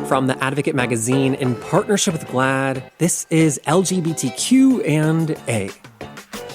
From the Advocate magazine in partnership with GLAAD, this is LGBTQ and A.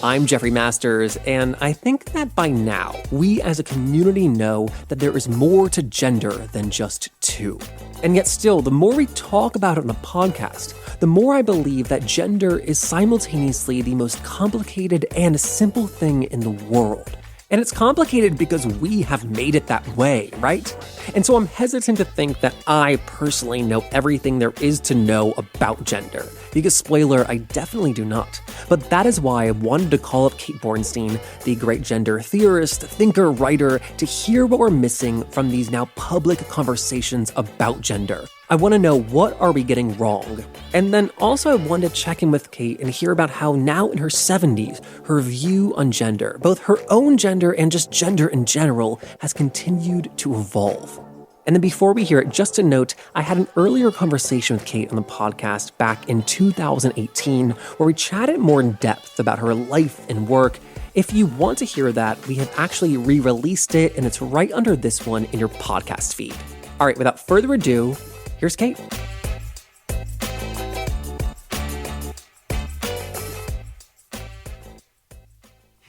I'm Jeffrey Masters, and I think that by now, we as a community know that there is more to gender than just two. And yet still, the more we talk about it on a podcast, the more I believe that gender is simultaneously the most complicated and simple thing in the world. And it's complicated because we have made it that way, right? And so I'm hesitant to think that I personally know everything there is to know about gender. Because spoiler, I definitely do not. But that is why I wanted to call up Kate Bornstein, the great gender theorist, thinker, writer, to hear what we're missing from these now public conversations about gender. I want to know, what are we getting wrong? And then also I wanted to check in with Kate and hear about how now in her 70s, her view on gender, both her own gender and just gender in general, has continued to evolve. And then before we hear it, just a note, I had an earlier conversation with Kate on the podcast back in 2018, where we chatted more in depth about her life and work. If you want to hear that, we have actually re-released it, and it's right under this one in your podcast feed. All right, without further ado, here's Kate.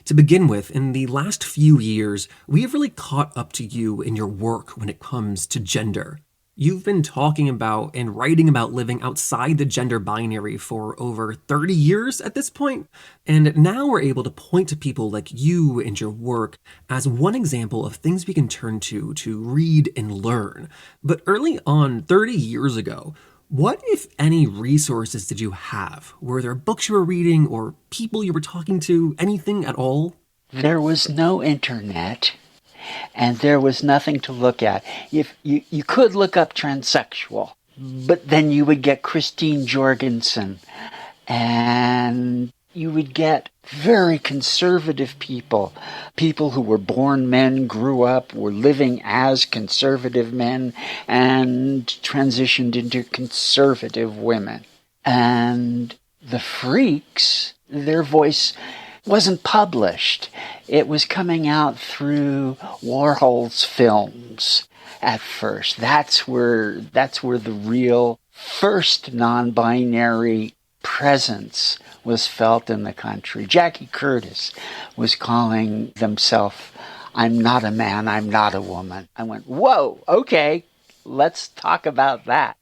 To begin with, in the last few years, we have really caught up to you in your work when it comes to gender. You've been talking about and writing about living outside the gender binary for over 30 years at this point, and now we're able to point to people like you and your work as one example of things we can turn to read and learn. But early on, 30 years ago, what, if any, resources did you have? Were there books you were reading or people you were talking to, anything at all? There was no internet, and there was nothing to look at. If you could look up transsexual, but then you would get Christine Jorgensen, and you would get very conservative people who were born men, grew up, were living as conservative men, and transitioned into conservative women. And the freaks, their voice wasn't published. It was coming out through Warhol's films at first. That's where the real first non-binary presence was felt in the country. Jackie Curtis was calling themselves, "I'm not a man, I'm not a woman." I went, whoa, okay, let's talk about that.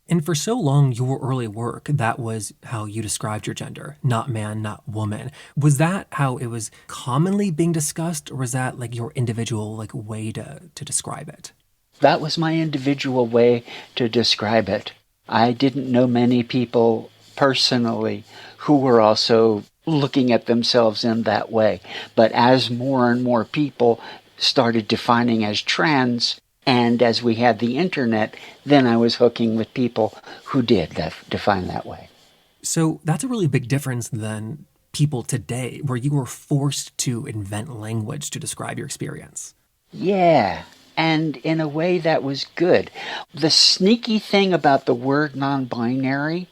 And for so long, your early work, that was how you described your gender, not man, not woman. Was that how it was commonly being discussed, or was that like your individual way to describe it? That was my individual way to describe it. I didn't know many people personally who were also looking at themselves in that way. But as more and more people started defining as trans, and as we had the internet, then I was hooking with people who did define that way. So that's a really big difference than people today, where you were forced to invent language to describe your experience. Yeah, and in a way that was good. The sneaky thing about the word non-binary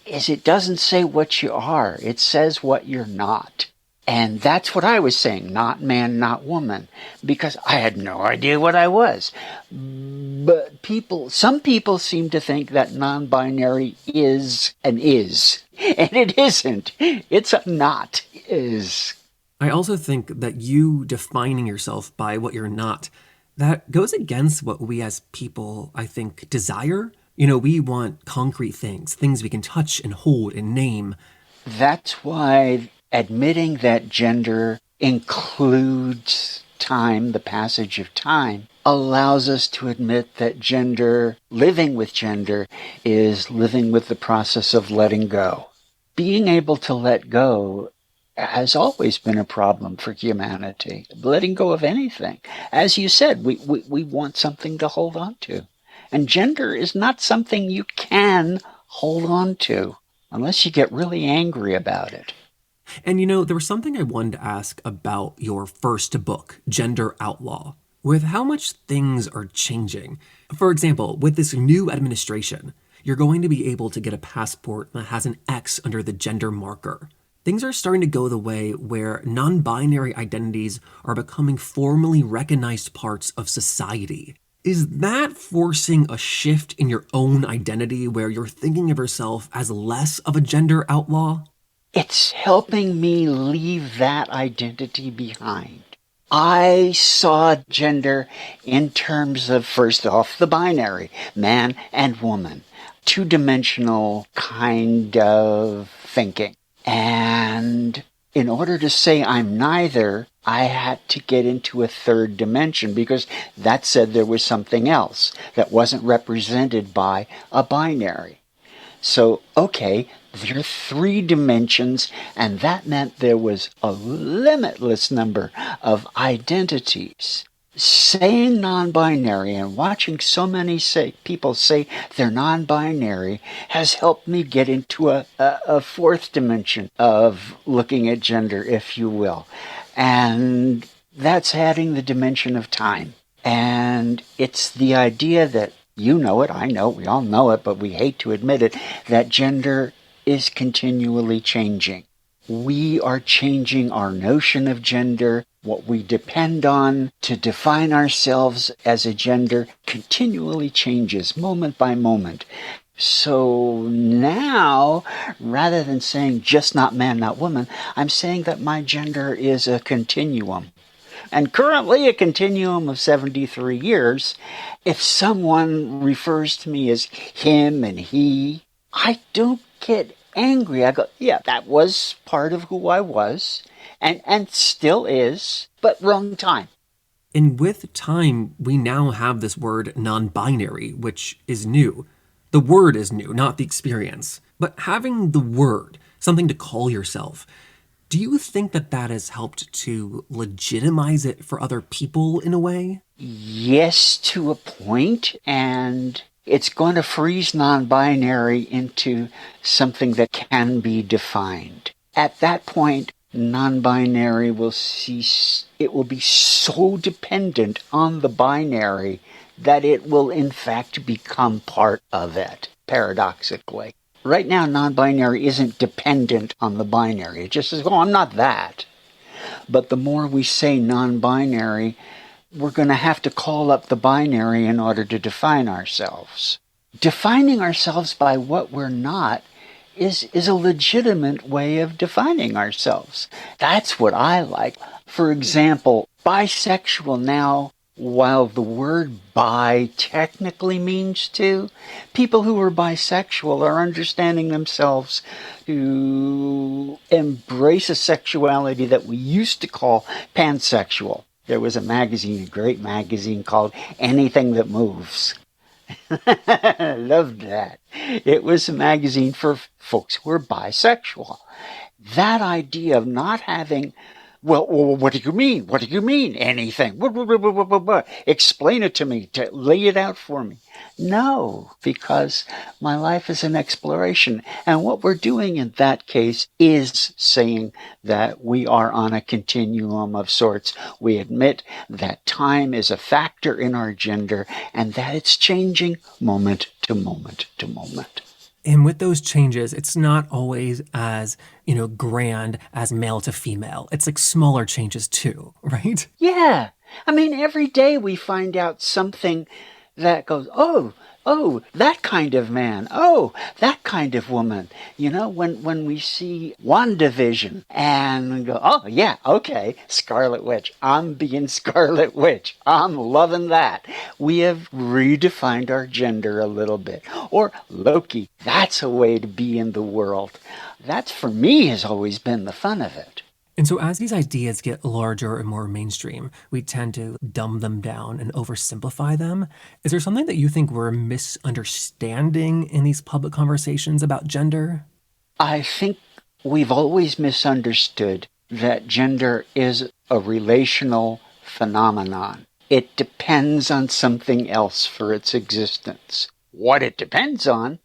is it doesn't say what you are. It says what you're not. And that's what I was saying, not man, not woman, because I had no idea what I was. But some people seem to think that non-binary is an is, and it isn't. It's a not is. I also think that you defining yourself by what you're not, that goes against what we as people, I think, desire. You know, we want concrete things we can touch and hold and name. That's why admitting that gender includes time, the passage of time, allows us to admit that gender, living with gender, is living with the process of letting go. Being able to let go has always been a problem for humanity. Letting go of anything. As you said, we want something to hold on to. And gender is not something you can hold on to unless you get really angry about it. And there was something I wanted to ask about your first book, Gender Outlaw. With how much things are changing. For example, with this new administration, you're going to be able to get a passport that has an X under the gender marker. Things are starting to go the way where non-binary identities are becoming formally recognized parts of society. Is that forcing a shift in your own identity where you're thinking of yourself as less of a gender outlaw? It's helping me leave that identity behind. I saw gender in terms of, first off, the binary, man and woman, two-dimensional kind of thinking. And in order to say I'm neither, I had to get into a third dimension because that said there was something else that wasn't represented by a binary. So, okay, there are three dimensions, and that meant there was a limitless number of identities. Saying non-binary and watching so many people say they're non-binary has helped me get into a fourth dimension of looking at gender, if you will. And that's adding the dimension of time. And it's the idea that you know it, I know it, we all know it, but we hate to admit it, that gender is continually changing. We are changing our notion of gender. What we depend on to define ourselves as a gender continually changes moment by moment. So now, rather than saying just not man, not woman, I'm saying that my gender is a continuum. And currently a continuum of 73 years. If someone refers to me as him and he, I don't get angry. I go, yeah, that was part of who I was and still is, but wrong time. And with time, we now have this word non-binary, which is new. The word is new, not the experience. But having the word, something to call yourself, do you think that that has helped to legitimize it for other people in a way? Yes, to a point, and it's going to freeze non-binary into something that can be defined. At that point, non-binary will cease. It will be so dependent on the binary that it will in fact become part of it, paradoxically. Right now, non-binary isn't dependent on the binary. It just says, oh, I'm not that. But the more we say non-binary, we're going to have to call up the binary in order to define ourselves. Defining ourselves by what we're not is a legitimate way of defining ourselves. That's what I like. For example, bisexual now, while the word bi technically means to, people who are bisexual are understanding themselves to embrace a sexuality that we used to call pansexual. There was a magazine, a great magazine called Anything That Moves. I loved that. It was a magazine for folks who were bisexual. That idea of not having, well, what do you mean? What do you mean? Anything. Explain it to me. Lay it out for me. No, because my life is an exploration. And what we're doing in that case is saying that we are on a continuum of sorts. We admit that time is a factor in our gender and that it's changing moment to moment to moment. And with those changes, it's not always as, grand as male to female. It's like smaller changes too, right? Yeah. I mean, every day we find out something that goes, oh, that kind of man. Oh, that kind of woman. When we see WandaVision and we go, oh, yeah, okay, Scarlet Witch. I'm being Scarlet Witch. I'm loving that. We have redefined our gender a little bit. Or Loki. That's a way to be in the world. That, for me, has always been the fun of it. And so as these ideas get larger and more mainstream, we tend to dumb them down and oversimplify them. Is there something that you think we're misunderstanding in these public conversations about gender? I think we've always misunderstood that gender is a relational phenomenon. It depends on something else for its existence. What it depends on,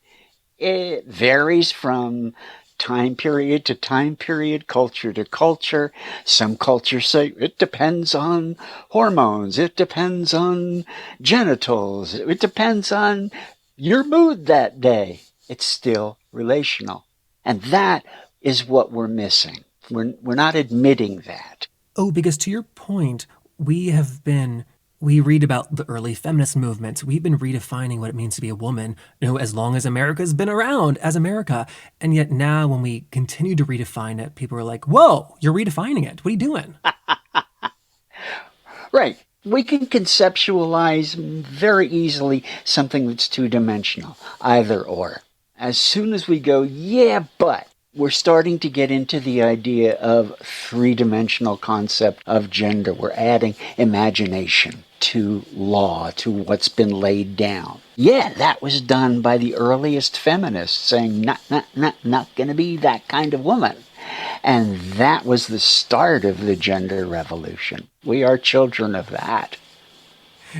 it varies from time period to time period, culture to culture. Some cultures say it depends on hormones. It depends on genitals. It depends on your mood that day. It's still relational. And that is what we're missing. We're not admitting that. Oh, because to your point, we have been We read about the early feminist movements. We've been redefining what it means to be a woman, as long as America's been around as America. And yet now when we continue to redefine it, people are like, whoa, you're redefining it. What are you doing? Right. We can conceptualize very easily something that's two-dimensional, either or. As soon as we go, yeah, but, we're starting to get into the idea of three-dimensional concept of gender. We're adding imagination to law, to what's been laid down. Yeah, that was done by the earliest feminists saying, not gonna be that kind of woman. And that was the start of the gender revolution. We are children of that.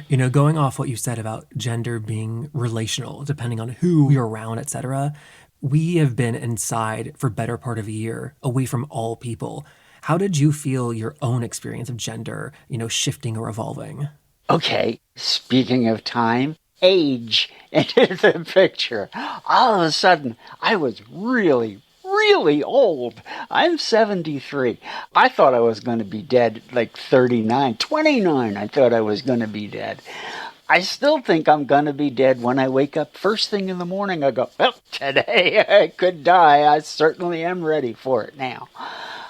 Going off what you said about gender being relational, depending on who you're around, etc., we have been inside for better part of a year, away from all people. How did you feel your own experience of gender, shifting or evolving? Okay, speaking of time, age entered the picture. All of a sudden, I was really old. I'm 73. I thought I was going to be dead like 39, 29. I thought I was going to be dead. I still think I'm going to be dead when I wake up first thing in the morning. I go, well, today I could die. I certainly am ready for it now.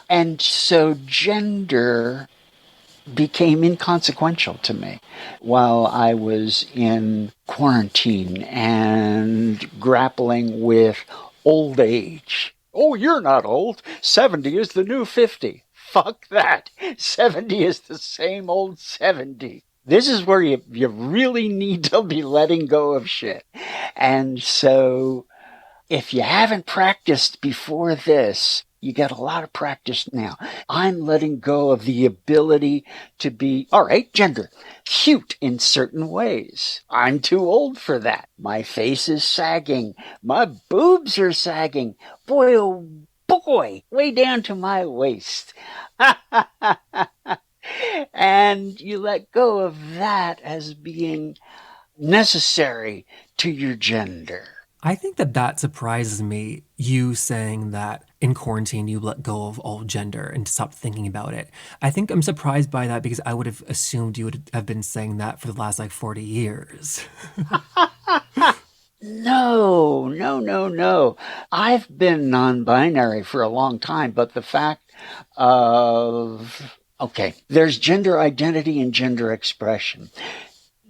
And so gender became inconsequential to me while I was in quarantine and grappling with old age. Oh, you're not old. 70 is the new 50. Fuck that. 70 is the same old 70. This is where you really need to be letting go of shit. And so if you haven't practiced before this, you get a lot of practice now. I'm letting go of the ability to be, all right, gender, cute in certain ways. I'm too old for that. My face is sagging. My boobs are sagging. Boy, oh boy, way down to my waist. And you let go of that as being necessary to your gender. I think that surprises me, you saying that in quarantine you let go of all gender and stopped thinking about it. I think I'm surprised by that because I would have assumed you would have been saying that for the last 40 years. No. I've been non-binary for a long time, but the fact of, okay, there's gender identity and gender expression.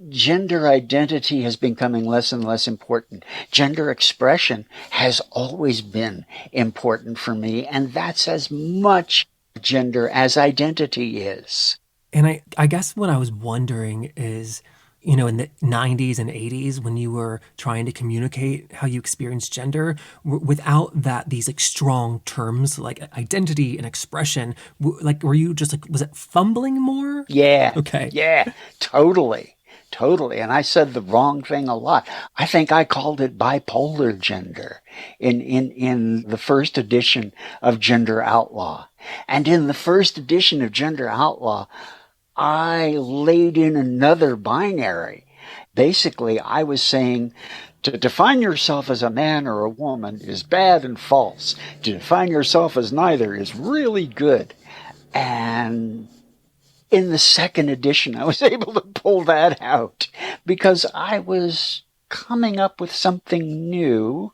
Gender identity has been becoming less and less important. Gender expression has always been important for me, and that's as much gender as identity is. And I guess what I was wondering is, in the 90s and 80s, when you were trying to communicate how you experienced gender, without these strong terms like identity and expression, were you just was it fumbling more? Yeah. Okay. Yeah, totally. And I said the wrong thing a lot. I think I called it bipolar gender in the first edition of Gender Outlaw. And in the first edition of Gender Outlaw, I laid in another binary. Basically, I was saying to define yourself as a man or a woman is bad and false. To define yourself as neither is really good. And in the second edition, I was able to pull that out because I was coming up with something new,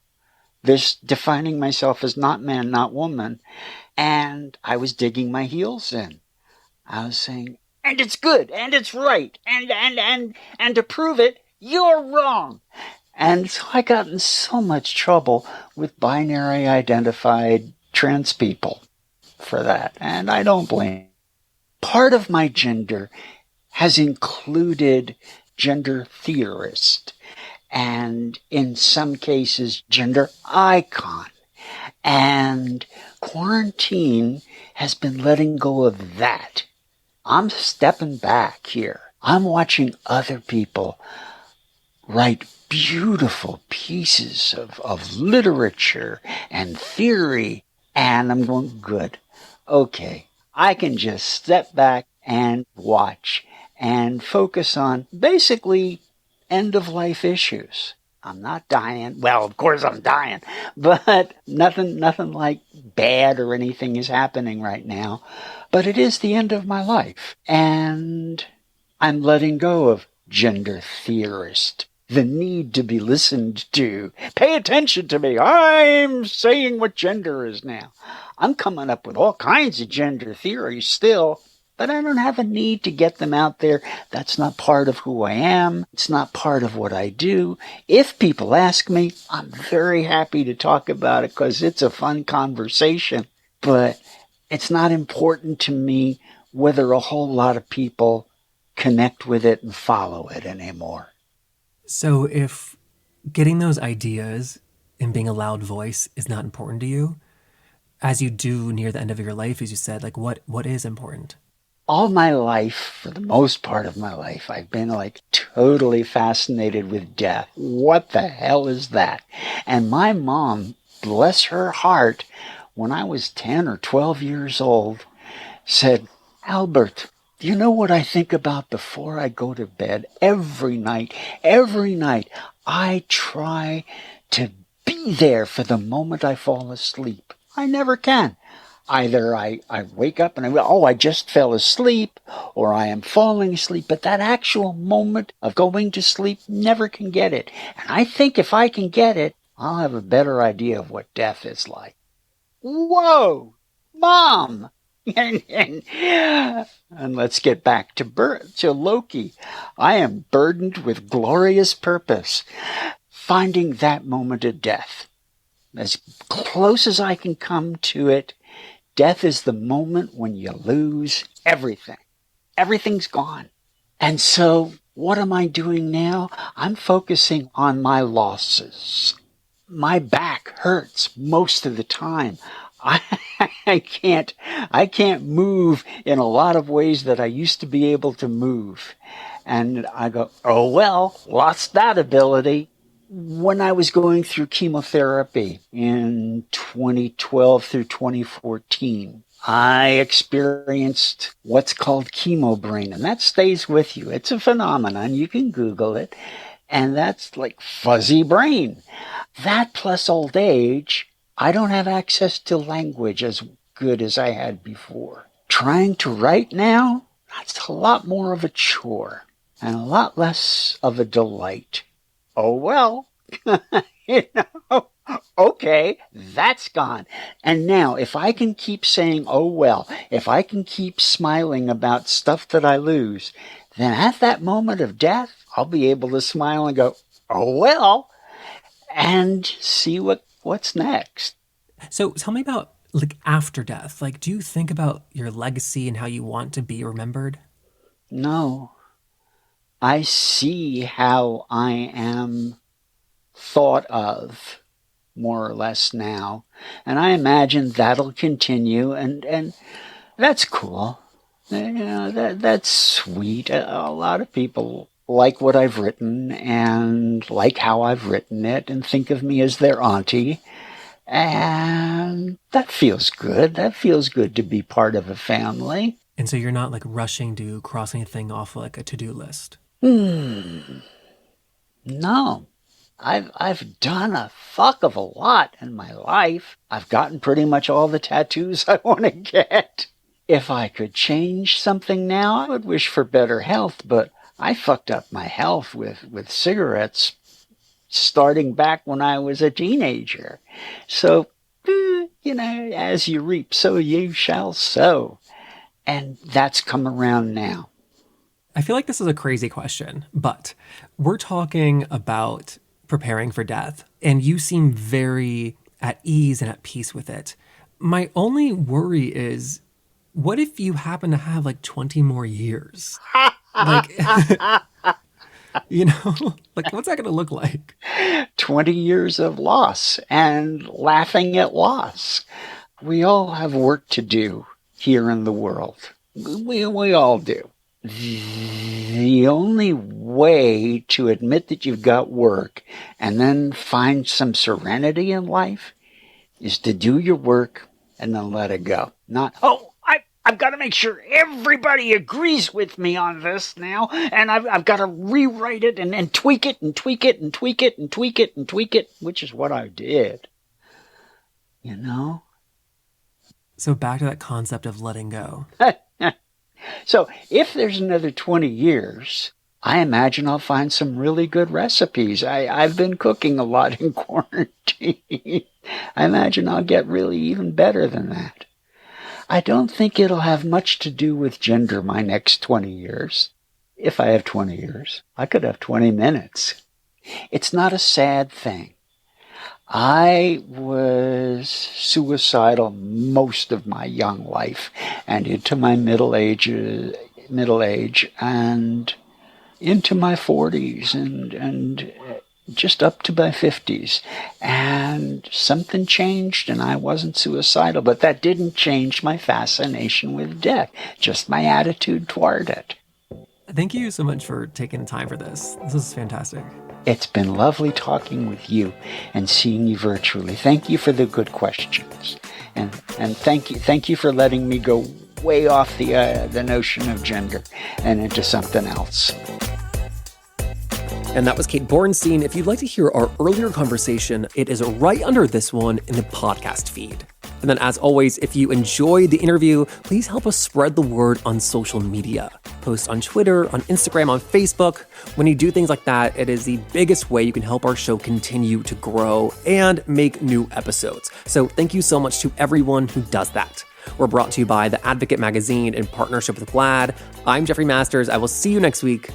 this defining myself as not man, not woman, and I was digging my heels in. I was saying, and it's good, and it's right, and to prove it, you're wrong. And so I got in so much trouble with binary identified trans people for that, and I don't blame. Part of my gender has included gender theorist and in some cases gender icon. And quarantine has been letting go of that. I'm stepping back here. I'm watching other people write beautiful pieces of literature and theory, and I'm going, good. Okay. I can just step back and watch and focus on basically end-of-life issues. I'm not dying. Well, of course I'm dying, but nothing like bad or anything is happening right now. But it is the end of my life. And I'm letting go of gender theorist, the need to be listened to. Pay attention to me. I'm saying what gender is now. I'm coming up with all kinds of gender theories still, but I don't have a need to get them out there. That's not part of who I am. It's not part of what I do. If people ask me, I'm very happy to talk about it because it's a fun conversation, but it's not important to me whether a whole lot of people connect with it and follow it anymore. So if getting those ideas and being a loud voice is not important to you, as you do near the end of your life, as you said, like what is important? All my life, for the most part of my life, I've been like totally fascinated with death. What the hell is that? And my mom, bless her heart, when I was 10 or 12 years old, said, Albert, do you know what I think about before I go to bed? Every night, I try to be there for the moment I fall asleep. I never can. Either I wake up and I just fell asleep, or I am falling asleep, but that actual moment of going to sleep, never can get it. And I think if I can get it, I'll have a better idea of what death is like. Whoa, Mom! And let's get back to Loki. I am burdened with glorious purpose, finding that moment of death. As close as I can come to it, death is the moment when you lose everything. Everything's gone. And so, what am I doing now? I'm focusing on my losses. My back hurts most of the time. I can't move in a lot of ways that I used to be able to move. And I go, oh well, lost that ability. When I was going through chemotherapy in 2012 through 2014, I experienced what's called chemo brain, and that stays with you. It's a phenomenon. You can Google it. And that's like fuzzy brain. That plus old age, I don't have access to language as good as I had before. Trying to write now, that's a lot more of a chore and a lot less of a delight. Oh well, okay, that's gone. And now, if I can keep saying, oh well, if I can keep smiling about stuff that I lose, then at that moment of death, I'll be able to smile and go, oh well, and see what's next. So tell me about like after death. Like, do you think about your legacy and how you want to be remembered? No, I see how I am thought of more or less now, and I imagine that'll continue, and that's cool. That's sweet. A lot of people like what I've written and like how I've written it and think of me as their auntie. And that feels good. That feels good to be part of a family. And so you're not like rushing to cross anything off like a to-do list. No. I've done a fuck of a lot in my life. I've gotten pretty much all the tattoos I want to get. If I could change something now, I would wish for better health, but I fucked up my health with cigarettes starting back when I was a teenager. So, as you reap, so you shall sow. And that's come around now. I feel like this is a crazy question, but we're talking about preparing for death, and you seem very at ease and at peace with it. My only worry is, what if you happen to have like 20 more years? Like, like what's that going to look like? 20 years of loss and laughing at loss. We all have work to do here in the world. We all do. The only way to admit that you've got work and then find some serenity in life is to do your work and then let it go. Not, I've got to make sure everybody agrees with me on this now, and I've got to rewrite it and tweak it and tweak it and tweak it and tweak it and tweak it, which is what I did. So back to that concept of letting go. So if there's another 20 years, I imagine I'll find some really good recipes. I've been cooking a lot in quarantine. I imagine I'll get really even better than that. I don't think it'll have much to do with gender my next 20 years. If I have 20 years, I could have 20 minutes. It's not a sad thing. I was suicidal most of my young life and into my middle age and into my 40s and just up to my 50s. And something changed and I wasn't suicidal, but that didn't change my fascination with death, just my attitude toward it. Thank you so much for taking time for this. This is fantastic. It's been lovely talking with you and seeing you virtually. Thank you for the good questions. And thank you for letting me go way off the notion of gender and into something else. And that was Kate Bornstein. If you'd like to hear our earlier conversation, it is right under this one in the podcast feed. And then as always, if you enjoyed the interview, please help us spread the word on social media. Post on Twitter, on Instagram, on Facebook. When you do things like that, it is the biggest way you can help our show continue to grow and make new episodes. So thank you so much to everyone who does that. We're brought to you by The Advocate magazine in partnership with GLAAD. I'm Jeffrey Masters. I will see you next week.